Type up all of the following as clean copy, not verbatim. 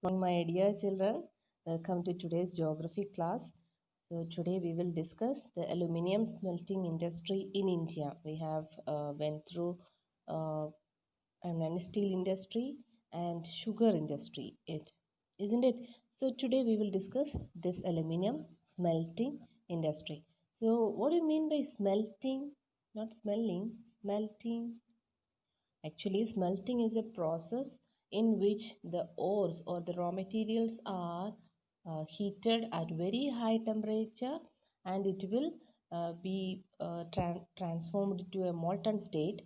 My dear children, welcome to today's geography class. So today we will discuss the aluminium smelting industry in India. We have went through uh, steel industry and sugar industry. It isn't it? So today we will discuss this aluminium smelting industry. So what do you mean by smelting? Not smelling, smelting. Actually, smelting is a process in which the ores or the raw materials are heated at very high temperature, and it will be transformed to a molten state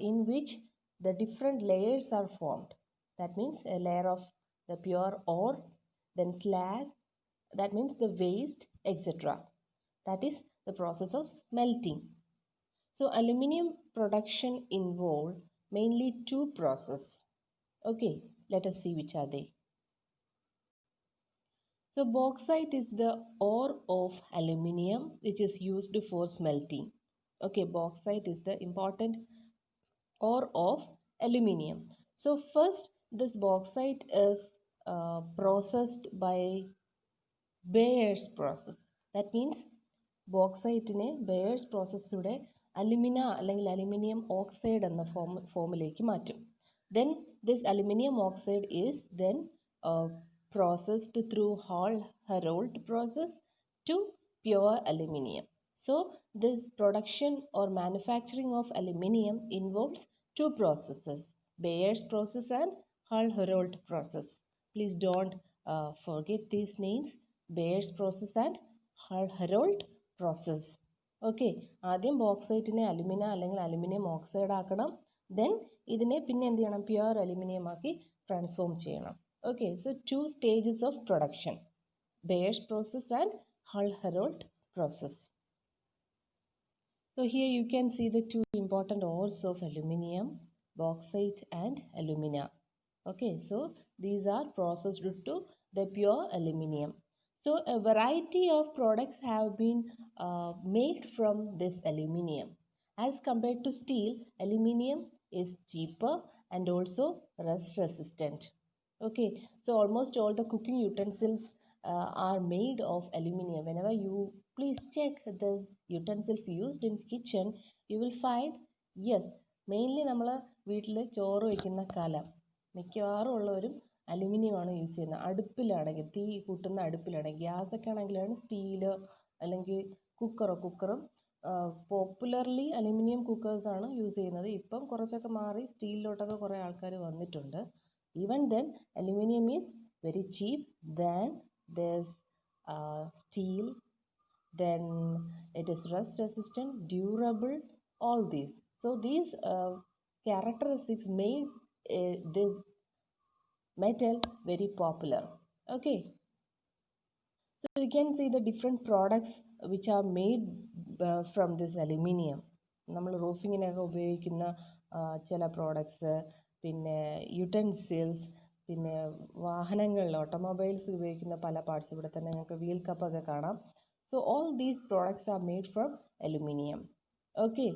in which the different layers are formed. That means a layer of the pure ore, then slag, that means the waste, etc. That is the process of smelting. So aluminium production involve mainly two processes. Okay, let us see which are they. So bauxite is the ore of aluminium which is used for smelting. Okay, bauxite is the important ore of aluminium. So first this bauxite is processed by Bayer's process. That means ബോക്സൈറ്റിനെ Bayer's പ്രോസസ്സിലൂടെ alumina അല്ലെങ്കിൽ aluminium oxide എന്ന ഫോമിലേക്ക് മാറ്റും. Then this aluminum oxide is then processed through Hall-Héroult process to pure aluminium. So this production or manufacturing of aluminium involves two processes, Bayer's process and Hall-Héroult process. Please don't forget these names, Bayer's process and Hall-Héroult process. Okay, ആദ്യം ബോക്സൈറ്റിനെ alumina അല്ലെങ്കിൽ aluminium oxide ആക്കണം. Then ഇതിനെ പിന്നെ എന്ത് ചെയ്യണം, pure aluminium ആക്കി transform ചെയ്യണം. Okay, so to stages of production, bears process and Hall-Héroult process. So here you can see the two important ores of aluminium, bauxite and alumina. Okay, so these are processed to the pure aluminium. So a variety of products have been made from this aluminium. As compared to steel, aluminium is cheaper and also rust resistant. Okay, so almost all the cooking utensils are made of aluminium. Whenever you please check the utensils used in kitchen, you will find, yes, mainly നമ്മൾ വീട്ടിൽ ചോറ് വയ്ക്കുന്ന കലം മിക്കവാറും ഉള്ളവരും അലുമിനിയമാണ് use ചെയ്യുന്നത്. അടുപ്പിലാണെങ്കിൽ, തീ കൂട്ടുന്ന അടുപ്പിലാണെങ്കിൽ, ഗ്യാസൊക്കെ ആണെങ്കിലാണ് സ്റ്റീല് അല്ലെങ്കിൽ കുക്കറും പോപ്പുലർലി അലുമിനിയം കുക്കേഴ്സാണ് യൂസ് ചെയ്യുന്നത്. ഇപ്പം കുറച്ചൊക്കെ മാറി സ്റ്റീലിലോട്ടൊക്കെ കുറേ ആൾക്കാർ വന്നിട്ടുണ്ട്. Even then, aluminium is very cheap than this steel. Then it is rust resistant, durable, all these. So these characteristics made this metal very popular. Okay, so we can see the different products which are made from this aluminium. നമ്മൾ റൂഫിങ്ങിനൊക്കെ ഉപയോഗിക്കുന്ന ചില products, പിന്നെ utensils, പിന്നെ വാഹനങ്ങളിൽ automobiles ഉപയോഗിക്കുന്ന പല parts, ഇവിടെ തന്നെ നിങ്ങൾക്ക് വീൽ കപ്പൊക്കെ കാണാം. So all these products are made from aluminium. Okay,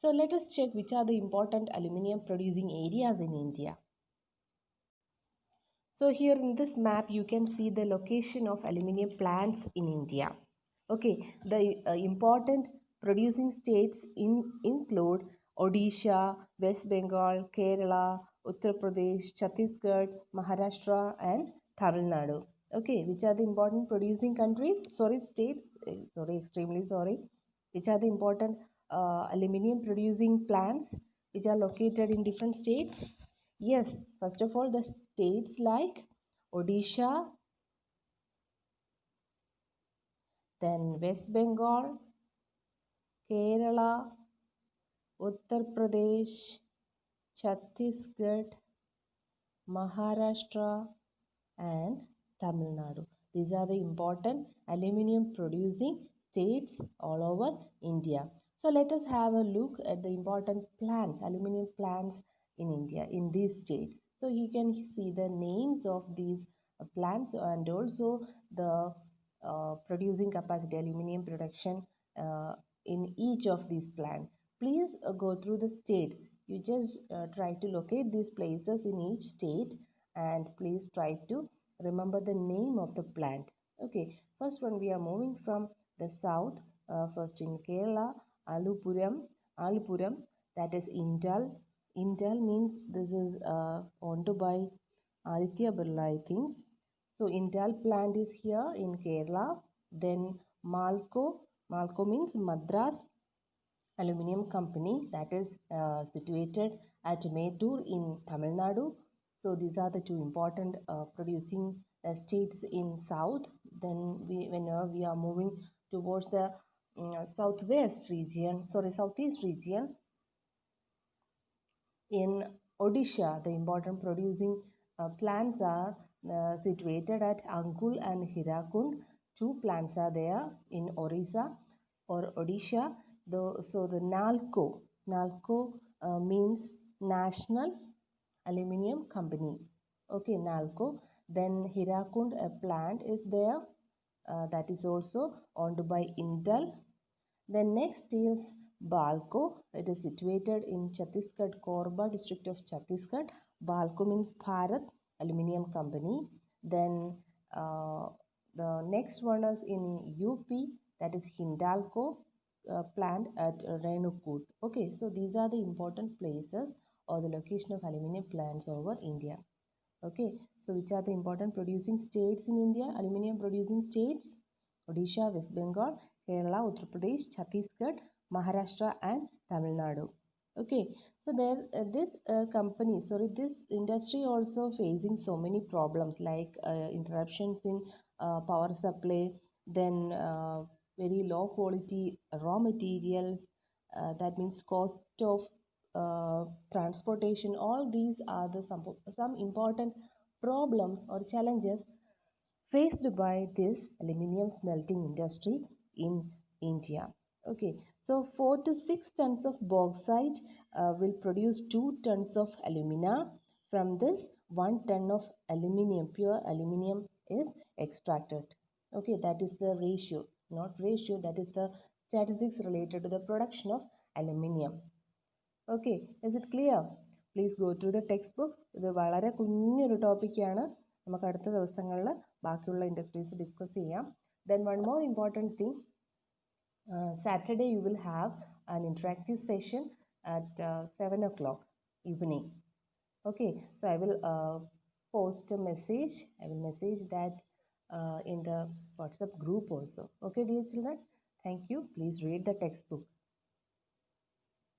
so let us check which are the important aluminium producing areas in India. So here in this map you can see the location of aluminium plants in India. Okay, the important producing states include Odisha, West Bengal, Kerala, Uttar Pradesh, Chhattisgarh, Maharashtra and Tamil Nadu. Okay, which are the important producing countries? Extremely sorry. Which are the important aluminium producing plants which are located in different states? Yes, first of all, the states like Odisha, then West Bengal, Kerala, Uttar Pradesh, Chhattisgarh, Maharashtra and Tamil Nadu. These are the important aluminium producing states all over India. So let us have a look at the important plants, aluminium plants in India, in these states. So you can see the names of these plants and also the producing capacity, aluminium production in each of these plants. Please go through the states. You just try to locate these places in each state and please try to remember the name of the plant. Okay, first one we are moving from the south, first in Kerala, Alupuram, that is Indal. Indal means this is owned by Aditya Birla, I think. So Indal plant is here in Kerala. Then Malco means Madras Aluminium Company, that is situated at Mettur in Tamil Nadu. So these are the two important producing states in south. Then whenever we are moving towards the southeast region, in Odisha, the important producing plants are situated at Angul and Hirakund. Two plants are there in Orissa or Odisha. So the NALCO means National Aluminium Company. Okay, NALCO. Then Hirakund, a plant is there that is also owned by Indal. Then next is Balco. It is situated in Chhattisgarh, Korba district of Chhattisgarh. Balco means Bharat Aluminium Company. Then the next one is in UP, that is Hindalco plant at Renukut. Okay, so these are the important places or the location of aluminium plants over India. Okay, so which are the important producing states in India? Aluminium producing states: Odisha, West Bengal, Kerala, Uttar Pradesh, Chhattisgarh, Maharashtra, and Tamil Nadu. Okay, so this industry also facing so many problems like interruptions in power supply, then very low quality raw materials, that means cost of transportation. All these are the some important problems or challenges faced by this aluminium smelting industry in India. Okay, so 4 to 6 tons of bauxite will produce 2 tons of alumina. From this, 1 ton of aluminium, pure aluminium, is extracted. Okay, that is the ratio, not ratio, that is the statistics related to the production of aluminium. Okay, is it clear? Please go through the textbook. ഇത് വളരെ കുഞ്ഞൊരു ടോപ്പിക്കാണ്. നമുക്ക് അടുത്ത ദിവസങ്ങളിൽ ബാക്കിയുള്ള industries discuss ചെയ്യാം. Then one more important thing, Saturday you will have an interactive session at 7 o'clock evening. Okay, so I will post a message. I will message that in the WhatsApp group also. Okay, dear children, thank you. Please read the textbook.